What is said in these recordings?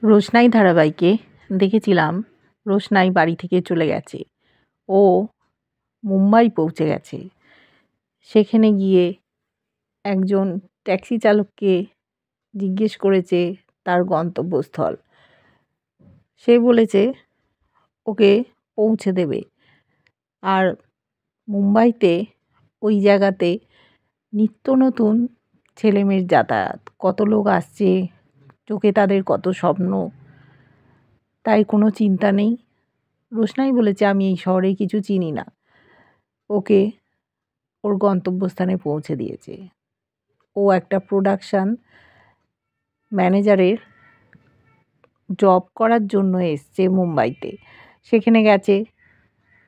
রোশনাই ধারাবাহিকে দেখেছিলাম রোশনাই বাড়ি থেকে চলে গেছে। ও মুম্বাই পৌঁছে গেছে। সেখানে গিয়ে একজন ট্যাক্সি চালককে জিজ্ঞেস করেছে তার গন্তব্যস্থল। সে বলেছে ওকে পৌঁছে দেবে। আর মুম্বাইতে ওই জায়গাতে নিত্য নতুন ছেলেমেয়ের যাতায়াত, কত লোক আসছে, চোখে তাদের কত স্বপ্ন, তাই কোনো চিন্তা নেই। রোশনাই বলেছে আমি এই শহরে কিছু চিনি না, ওকে ওর গন্তব্যস্থানে পৌঁছে দিয়েছে। ও একটা প্রোডাকশান ম্যানেজারের জব করার জন্য এসছে মুম্বাইতে। সেখানে গেছে,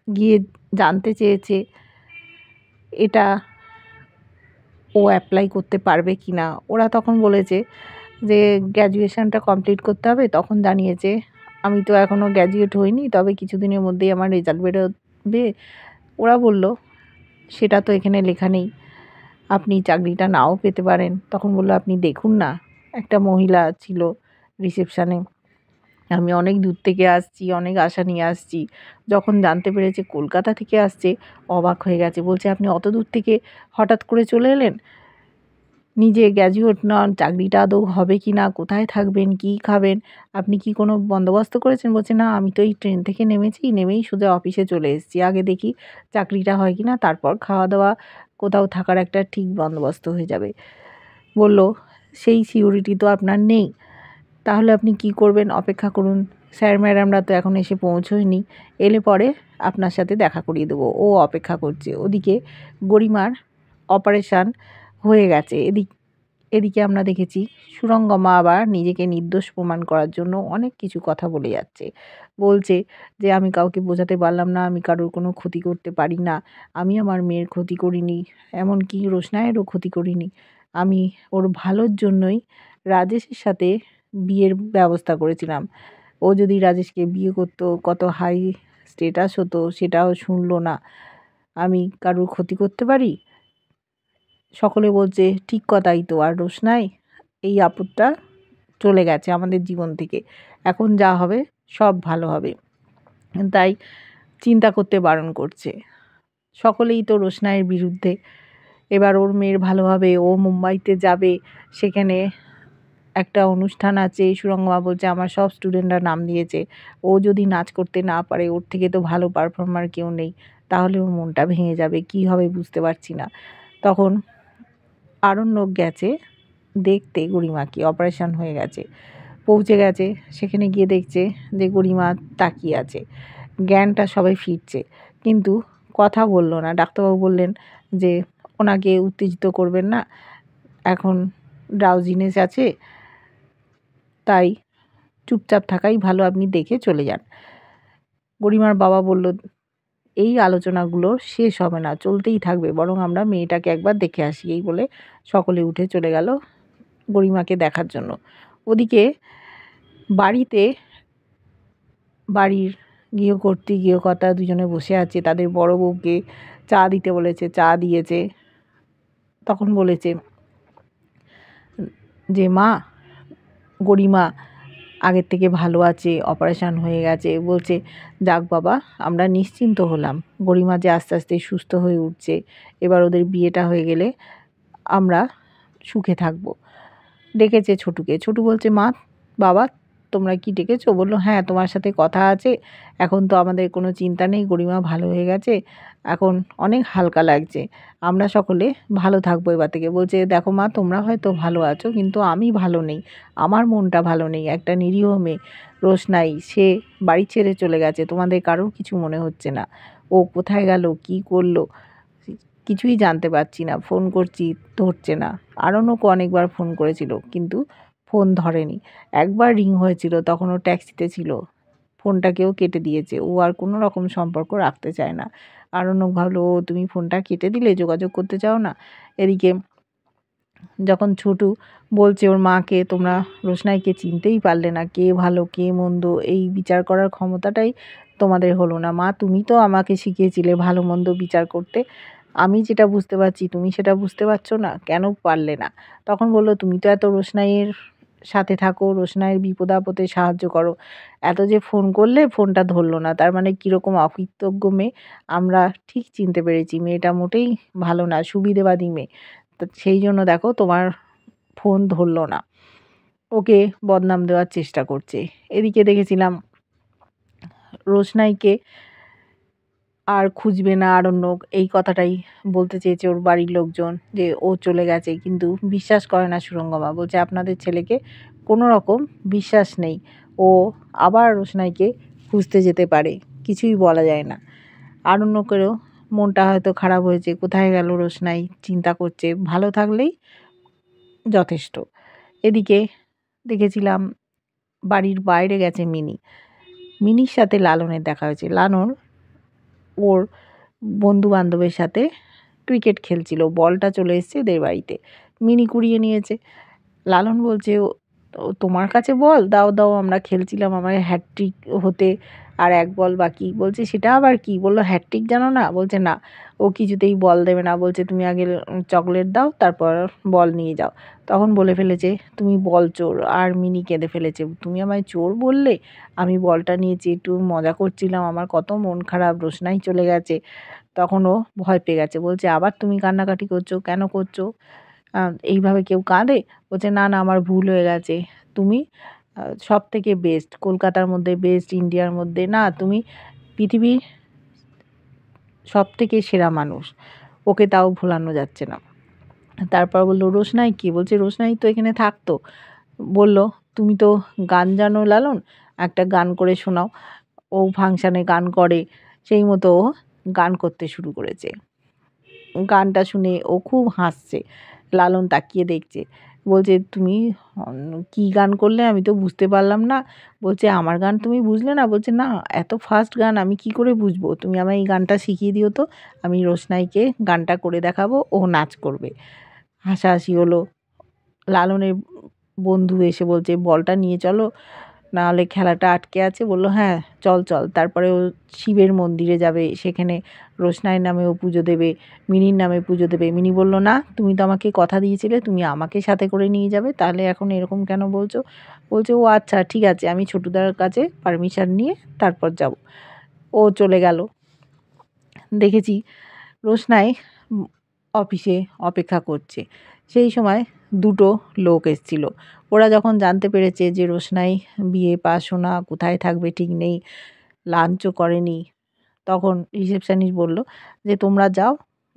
গিয়ে জানতে চেয়েছে এটা ও অ্যাপ্লাই করতে পারবে কি না। ওরা তখন বলেছে যে গ্র্যাজুয়েশনটা কমপ্লিট করতে হবে। তখন জানিয়েছে আমি তো এখনও গ্র্যাজুয়েট হইনি, তবে কিছুদিনের মধ্যেই আমার রেজাল্ট বেরোবে। ওরা বলল সেটা তো এখানে লেখা নেই, আপনি চাকরিটা নাও পেতে পারেন। তখন বলল আপনি দেখুন না, একটা মহিলা ছিল রিসেপশানে, আমি অনেক দূর থেকে আসছি, অনেক আশা নিয়ে আসছি। যখন জানতে পেরেছে কলকাতা থেকে আসছে, অবাক হয়ে গেছে। বলছে আপনি অত দূর থেকে হঠাৎ করে চলে এলেন, নিজে গ্র্যাজুয়েট নন, চাকরিটা আদৌ হবে কি না, কোথায় থাকবেন, কী খাবেন, আপনি কি কোনো বন্দোবস্ত করেছেন? বলছে না, আমি তো এই ট্রেন থেকে নেমেছি, নেমেই সোজা অফিসে চলে এসেছি। আগে দেখি চাকরিটা হয় কি না, তারপর খাওয়া দাওয়া, কোথাও থাকার একটা ঠিক বন্দোবস্ত হয়ে যাবে। বলল সেই সিউরিটি তো আপনার নেই, তাহলে আপনি কি করবেন? অপেক্ষা করুন, স্যার ম্যাডামরা তো এখন এসে পৌঁছয়নি, এলে পরে আপনার সাথে দেখা করিয়ে দেবো। ও অপেক্ষা করছে। ওদিকে গরিমার অপারেশান হয়ে গেছে। এদিকে আমরা দেখেছি সুরঙ্গমা আবার নিজেকে নির্দোষ প্রমাণ করার জন্য অনেক কিছু কথা বলে যাচ্ছে। বলছে যে আমি কাউকে বোঝাতে পারলাম না, আমি কারোর কোনো ক্ষতি করতে পারি না, আমি আমার মেয়ের ক্ষতি করিনি, এমনকি রোশনাইয়েরও ক্ষতি করিনি, আমি ওর ভালোর জন্যই রাজেশের সাথে বিয়ের ব্যবস্থা করেছিলাম। ও যদি রাজেশকে বিয়ে করতো, কত হাই স্টেটাস হতো, সেটাও শুনলো না। আমি কারোর ক্ষতি করতে পারি? সকলে বলছে ঠিক কথাই তো। আর রোশনাই, এই আপদটা চলে গেছে আমাদের জীবন থেকে, এখন যা হবে সব ভালো হবে, তাই চিন্তা করতে বারণ করছে। সকলেই তো রোশনাইয়ের বিরুদ্ধে। এবার ওর মেয়ের ভালো হবে, ও মুম্বাইতে যাবে, সেখানে একটা অনুষ্ঠান আছে। সুরঙ্গমা বলছে আমার সব স্টুডেন্টরা নাম দিয়েছে, ও যদি নাচ করতে না পারে, ওর থেকে তো ভালো পারফর্মার কেউ নেই, তাহলে ওর মনটা ভেঙে যাবে, কি হবে বুঝতে পারছি না। তখন আরণ্যক গেছে দেখতে গরিমাকে, অপারেশন হয়ে গেছে, পৌঁছে গেছে। সেখানে গিয়ে দেখছে যে গরিমা তাকিয়ে আছে, জ্ঞানটা সবাই ফিরছে, কিন্তু কথা বলল না। ডাক্তারবাবু বললেন যে ওনাকে উত্তেজিত করবেন না, এখন ড্রাউজিনেস আছে, তাই চুপচাপ থাকাই ভালো, আপনি দেখে চলে যান। গরিমার বাবা বলল এই আলোচনাগুলো শেষ হবে না, চলতেই থাকবে, বরং আমরা মেয়েটাকে একবার দেখে আসি। এই বলে সকলে উঠে চলে গেল গরিমাকে দেখার জন্য। ওদিকে বাড়িতে বাড়ির গৃহকর্ত্রী গৃহকর্তা দুজনে বসে আছে, তাদের বড় বউকে চা দিতে বলেছে, চা দিয়েছে। তখন বলেছে যে মা, গরিমা আগের থেকে ভালো আছে, অপারেশান হয়ে গেছে। বলছে যাক বাবা, আমরা নিশ্চিন্ত হলাম, গরিমা যে আস্তে আস্তে সুস্থ হয়ে উঠছে, এবার ওদের বিয়েটা হয়ে গেলে আমরা সুখে থাকবো। ডেকেছে ছোটুকে। ছোটু বলছে মা, বাবা তোমরা কি ডেকেছো? বললো হ্যাঁ, তোমার সাথে কথা আছে, এখন তো আমাদের কোনো চিন্তা নেই, গরিমা ভালো হয়ে গেছে, এখন অনেক হালকা লাগছে, আমরা সকলে ভালো থাকবো এবার থেকে। বলছে দেখো মা, তোমরা হয়তো ভালো আছো, কিন্তু আমি ভালো নেই, আমার মনটা ভালো নেই। একটা নিরীহ মেয়ে রোশনাই, সে বাড়ি ছেড়ে চলে গেছে, তোমাদের কারোর কিছু মনে হচ্ছে না, ও কোথায় গেল, কি করলো, কিছুই জানতে পারছি না, ফোন করছি ধরছে না। আরণ্যকও অনেকবার ফোন করেছিল, কিন্তু ফোন ধরেনি। একবার রিং হয়েছিল, তখন ও ট্যাক্সিতে ছিল, ফোনটাকেও কেটে দিয়েছে। ও আর কোনো রকম সম্পর্ক রাখতে চায় না। আরণ্যক ভাবলো ও তুমি ফোনটা কেটে দিলে, যোগাযোগ করতে চাও না। এদিকে যখন ছোটু বলছে ওর মাকে তোমরা রোশনাইকে চিনতেই পারলে না, কে ভালো কে মন্দ এই বিচার করার ক্ষমতাটাই তোমাদের হলো না। মা, তুমি তো আমাকে শিখিয়েছিলে ভালো মন্দ বিচার করতে, আমি যেটা বুঝতে পারছি তুমি সেটা বুঝতে পারছো না, কেন পারলে না? তখন বললো তুমি তো এত রোশনাইয়ের সাথে থাকো, রোশনাইয়ের বিপদ আপদে সাহায্য করো। এত যে ফোন করলে ফোনটা ধরলো না, তার মানে কীরকম অকৃতজ্ঞ মেয়ে আমরা ঠিক চিনতে পেরেছি। মেয়েটা মোটেই ভালো না, সুবিধেবাদী মেয়ে। তো সেই জন্য দেখো তোমার ফোন ধরলো না, ওকে বদনাম দেওয়ার চেষ্টা করছে। এদিকে দেখেছিলাম রোশনাইকে আর খুঁজবে না আরণ্যক, এই কথাটাই বলতে চেয়েছে ওর বাড়ির লোকজন, যে ও চলে গেছে। কিন্তু বিশ্বাস করে না সুরঙ্গমা, বলছে আপনাদের ছেলেকে কোনো রকম বিশ্বাস নেই, ও আবার রোশনাইকে খুঁজতে যেতে পারে, কিছুই বলা যায় না। আরণ্যকেরও মনটা হয়তো খারাপ হয়েছে, কোথায় গেল রোশনাই চিন্তা করছে, ভালো থাকলেই যথেষ্ট। এদিকে দেখেছিলাম বাড়ির বাইরে গেছে মিনির সাথে লালনের দেখা হয়েছে। লালন ওর বন্ধু বান্ধবের সাথে ক্রিকেট খেলছিল, বলটা চলে এসছে এদের বাড়িতে, মিনি কুড়িয়ে নিয়েছে। লালন বলছে, ও তোমার কাছে বল, দাও দাও, আমরা খেলছিলাম, আমার হ্যাটট্রিক হতে আর এক বল বাকি। বলছে সেটা আবার কি? বললো হ্যাটট্রিক জানো না? বলছে না। ও কিছুতেই বল দেবে না, বলছে তুমি আগে চকলেট দাও, তারপর বল নিয়ে যাও। তখন বলে ফেলেছে তুমি বল চোর, আর মিনি কেঁদে ফেলেছে, তুমি আমায় চোর বললে? আমি বলটা নিয়েছি, একটু মজা করছিলাম, আমার কত মন খারাপ, রোশনাই চলে গেছে। তখন ও ভয় পেয়ে গেছে, বলছে আবার তুমি কান্নাকাটি করছো, কেন করছো? এইভাবে কেউ কাঁদে? বলছে না না, আমার ভুল হয়ে গেছে, তুমি সব থেকে বেস্ট, কলকাতার মধ্যে বেস্ট, ইন্ডিয়ার মধ্যে না, তুমি পৃথিবীর সব থেকে সেরা মানুষ, ওকে তাও ভোলানো যাচ্ছে না। তারপর বললো রোশনাই কি? বলছে রোশনাই তো এখানে থাকতো। বলল তুমি তো গান জানো লালন, একটা গান করে শোনাও। ও ফাংশানে গান করে, সেই মতো ও গান করতে শুরু করেছে। গানটা শুনে ও খুব হাসছে, লালন তাকিয়ে দেখছে, বলছে তুমি কী গান করলে, আমি তো বুঝতে পারলাম না। বলছে আমার গান তুমি বুঝলে না? বলছে না, এত ফাস্ট গান আমি কি করে বুঝবো, তুমি আমায় এই গানটা শিখিয়ে দিও তো, আমি রোশনাইকে গানটা করে দেখাবো, ও নাচ করবে। হাসাহাসি হলো। লালনের বন্ধু এসে বলছে বলটা নিয়ে চলো, নাহলে খেলাটা আটকে আছে। বলল হ্যাঁ চল চল। তারপরে ও শিবের মন্দিরে যাবে, সেখানে রোশনাইয়ের নামে ও পুজো দেবে, মিনির নামে পুজো দেবে। মিনি বলল না, তুমি তো আমাকে কথা দিয়েছিলে তুমি আমাকে সাথে করে নিয়ে যাবে, তাহলে এখন এরকম কেন বলছো? বলছে ও আচ্ছা ঠিক আছে, আমি ছোটুদার কাছে পারমিশন নিয়ে তারপর যাব। ও চলে গেল। দেখেছি রোশনাই অফিসে অপেক্ষা করছে, সেই সময় দুটো লোক এসেছিল। ওরা যখন জানতে পেরেছে যে রোশনাই বিএ পাশও না, কোথায় থাকবে ঠিক নেই, লাঞ্চও করেনি, তখন রিসেপশনিস্ট বলল যে তোমরা যাও,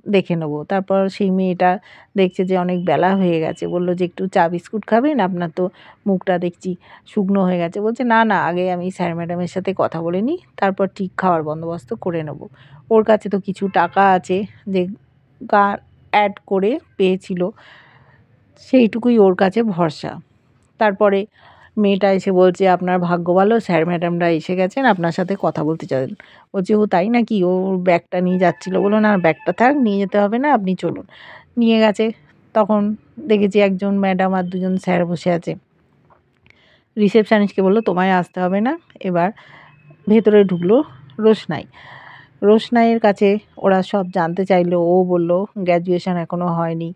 দেখে নেবো। তারপর সেই মেয়েটা দেখছে যে অনেক বেলা হয়ে গেছে, বলল যে একটু চা বিস্কুট খাবেন, আপনার তো মুখটা দেখছি শুকনো হয়ে গেছে। বলছে না না, আগে আমি স্যার ম্যাডামের সাথে কথা বলে নিই, তারপর ঠিক খাওয়ার বন্দোবস্ত করে নেব। ওর কাছে তো কিছু টাকা আছে, যে গান অ্যাড করে পেয়েছিল, সেইটুকুই ওর কাছে ভরসা। তারপরে মেয়েটা এসে বলছে আপনার ভাগ্য ভালো, স্যার ম্যাডামরা এসে গেছেন, আপনার সাথে কথা বলতে চান। বলছে ও তাই নাকি? ওর ব্যাগটা নিয়ে যাচ্ছিলো। বললো না ব্যাগটা থাক, নিয়ে যেতে হবে না, আপনি চলুন। নিয়ে গেছে। তখন দেখেছি একজন ম্যাডাম আর দুজন স্যার বসে আছে। রিসেপশনিস্টকে বললো তোমায় আসতে হবে না। এবার ভেতরে ঢুকলো রোশনাই। রোশনাইয়ের কাছে ওরা সব জানতে চাইলো, ও বলল গ্র্যাজুয়েশন এখনও হয়নি,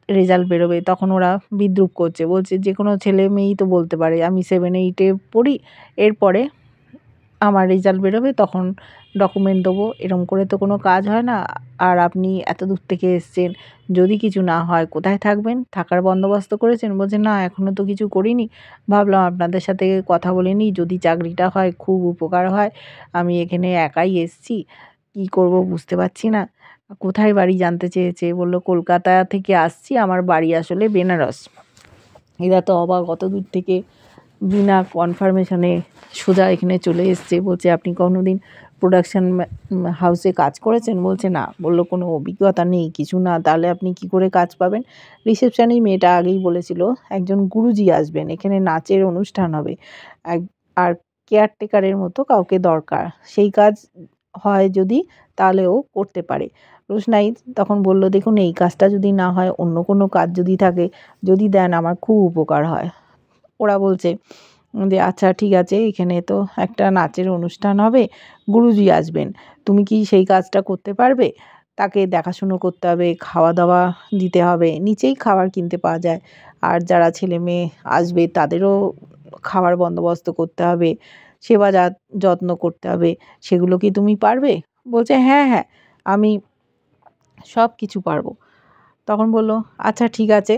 রেজাল্ট বেরোবে। তখন ওরা বিদ্রূপ করছে, বলছে যে কোনো ছেলে মেয়েই তো বলতে পারে আমি 7-8-এ পড়ি, এরপরে আমার রেজাল্ট বেরোবে তখন ডকুমেন্ট দেবো, এরম করে তো কোনো কাজ হয় না। আর আপনি এত দূর থেকে এসছেন, যদি কিছু না হয় কোথায় থাকবেন, থাকার বন্দোবস্ত করেছেন? বলছে না এখনও তো কিছু করিনি, ভাবলাম আপনাদের সাথে কথা বলে নিই, যদি চাকরিটা হয় খুব উপকার হয়, আমি এখানে একাই এসছি, কী করব বুঝতে পারছি না। কোথায় বাড়ি জানতে চেয়েছে, বলল কলকাতা থেকে আসছি, আমার বাড়ি আসলে বেনারস। এরা তো অবাক, অত দূর থেকে বিনা কনফার্মেশনে সোজা এখানে চলে এসছে। বলছে আপনি কোনোদিন প্রোডাকশন হাউসে কাজ করেছেন? বলছে না। বলল কোনো অভিজ্ঞতা নেই, কিছু না, তাহলে আপনি কি করে কাজ পাবেন? রিসেপশনের মেয়েটা আগেই বলেছিল একজন গুরুজি আসবেন, এখানে নাচের অনুষ্ঠান হবে, আর কেয়ারটেকারের মতো কাউকে দরকার, সেই কাজ হয় যদি তাহলে ও করতে পারে। রোশনাই তখন বলল দেখুন এই কাজটা যদি না হয়, অন্য কোনো কাজ যদি থাকে, যদি দেন আমার খুব উপকার হয়। ওরা বলছে যে আচ্ছা ঠিক আছে, এখানে তো একটা নাচের অনুষ্ঠান হবে, গুরুজি আসবেন, তুমি কি সেই কাজটা করতে পারবে? তাকে দেখাশুনো করতে হবে, খাওয়া দাওয়া দিতে হবে, নিচেই খাবার কিনতে পাওয়া যায়, আর যারা ছেলে মেয়ে আসবে তাদেরও খাওয়ার বন্দোবস্ত করতে হবে, সেবা যত্ন করতে হবে, সেগুলো কি তুমি পারবে? বলছে হ্যাঁ হ্যাঁ, আমি সব কিছু পারবো। তখন বলল আচ্ছা ঠিক আছে,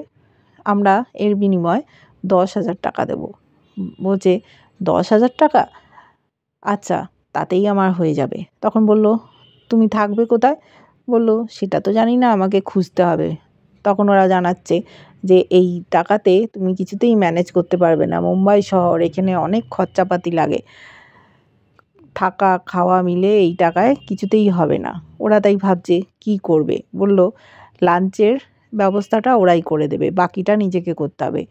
আমরা এর বিনিময়ে 10,000 টাকা দেবো। বলছে 10,000 টাকা? আচ্ছা, তাতেই আমার হয়ে যাবে। তখন বলল তুমি থাকবে কোথায়? বলল সেটা তো জানি না, আমাকে খুঁজতে হবে। তখন ওরা জানাচ্ছে যে এই টাকাতে তুমি কিছুতেই ম্যানেজ করতে পারবে না, মুম্বাই শহর, এখানে অনেক খরচাপাতি লাগে, থাকা খাওয়া মিলে এই টাকায় কিছুতেই হবে না। ওরা তাই ভাবছে কি করবে। বলল লাঞ্চের ব্যবস্থাটা ওরাই করে দেবে, বাকিটা নিজেকে করতে হবে।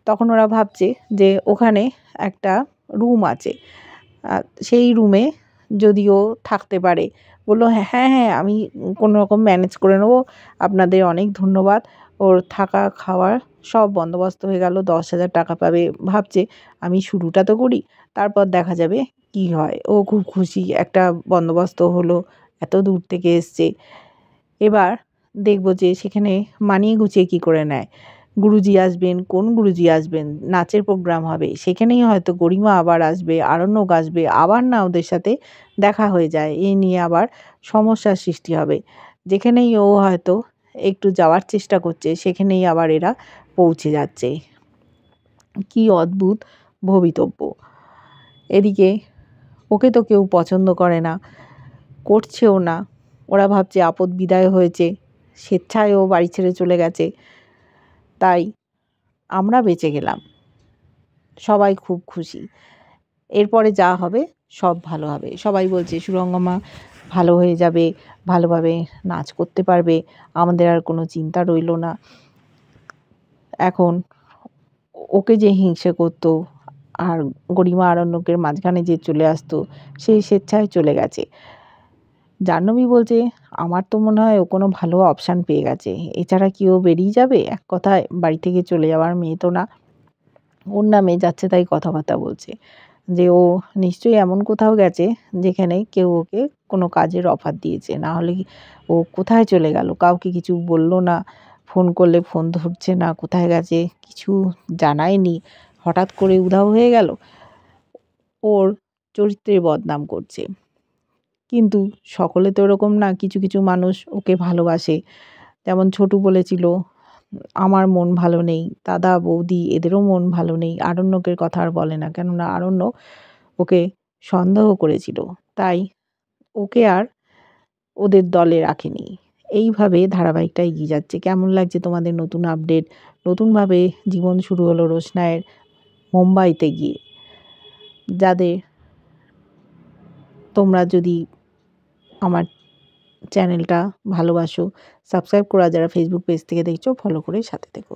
তখন ওরা ভাবছে যে ওখানে একটা রুম আছে, সেই রুমে যদিও থাকতে পারে। বলল হ্যাঁ হ্যাঁ, আমি কোনো রকম ম্যানেজ করে নেবো, আপনাদের অনেক ধন্যবাদ। ওর থাকা খাওয়ার সব বন্দোবস্ত হয়ে গেল, 10,000 টাকা পাবে। ভাবছে আমি শুরুটা তো করি, তারপর দেখা যাবে কি হয়। ও খুব খুশি, একটা বন্দোবস্ত হলো, এত দূর থেকে এসছে। এবার দেখবো যে সেখানে মানিয়ে গুছিয়ে কী করে নেয়। গুরুজি আসবেন, কোন গুরুজি আসবেন, নাচের প্রোগ্রাম হবে, সেখানেই হয়তো গরিমা আবার আসবে, আরণ্যক আসবে, আবার না ওদের সাথে দেখা হয়ে যায়, এই নিয়ে আবার সমস্যার সৃষ্টি হবে। যেখানেই ও হয়তো একটু যাওয়ার চেষ্টা করছে, সেখানেই আবার এরা পৌঁছে যাচ্ছে। কি অদ্ভুত ভবিতব্য। এদিকে ওকে তো কেউ পছন্দ করে না, করছেও না। ওরা ভাবছে আপদ বিদায় হয়েছে, স্বেচ্ছায় ও বাড়ি ছেড়ে চলে গেছে, তাই আমরা বেঁচে গেলাম। সবাই খুব খুশি, এরপরে যা হবে সব ভালো হবে। সবাই বলছে সুরঙ্গমা ভালো হয়ে যাবে, ভালোভাবে নাচ করতে পারবে, আমাদের আর কোনো চিন্তা রইল না। এখন ওকে যে হিংসে করতো আর গরিমা আরণ্যকের মাঝখানে যে চলে আসতো, সেই স্বেচ্ছায় চলে গেছে। জাহ্নবী বলছে আমার তো মনে হয় ও কোনো ভালো অপশান পেয়ে গেছে, এছাড়া কি ও বেরিয়ে যাবে? এক কথায় বাড়ি থেকে চলে যাওয়ার মেয়ে তো না। ওর নামে যাচ্ছে তাই কথাবার্তা বলছে যে ও নিশ্চয়ই এমন কোথাও গেছে যেখানে কেউ ওকে কোনো কাজের অফার দিয়েছে, না হলে ও কোথায় চলে গেল? কাউকে কিছু বলল না, ফোন করলে ফোন ধরছে না, কোথায় গেছে কিছু জানায়নি, হঠাৎ করে উধাও হয়ে গেল। ওর চরিত্রের বদনাম করছে। কিন্তু সকলে তো এরকম না, কিছু কিছু মানুষ ওকে ভালোবাসে। যেমন ছোটু বলেছিল আমার মন ভালো নেই, দাদা বৌদি এদেরও মন ভালো নেই। আরণ্যকের কথা আর বলে না, কেননা আরণ্যক ওকে সন্দেহ করেছিল, তাই ওকে আর ওদের দলে রাখেনি। এইভাবে ধারাবাহিকটা এগিয়ে যাচ্ছে। কেমন লাগছে তোমাদের নতুন আপডেট? নতুনভাবে জীবন শুরু হলো রোশনায়ের মুম্বাইতে গিয়ে। যাদের তোমরা যদি আমার চ্যানেলটা ভালোবাসো, সাবস্ক্রাইব করা, যারা ফেসবুক পেজ থেকে দেখছো ফলো করে সাথে থেকো।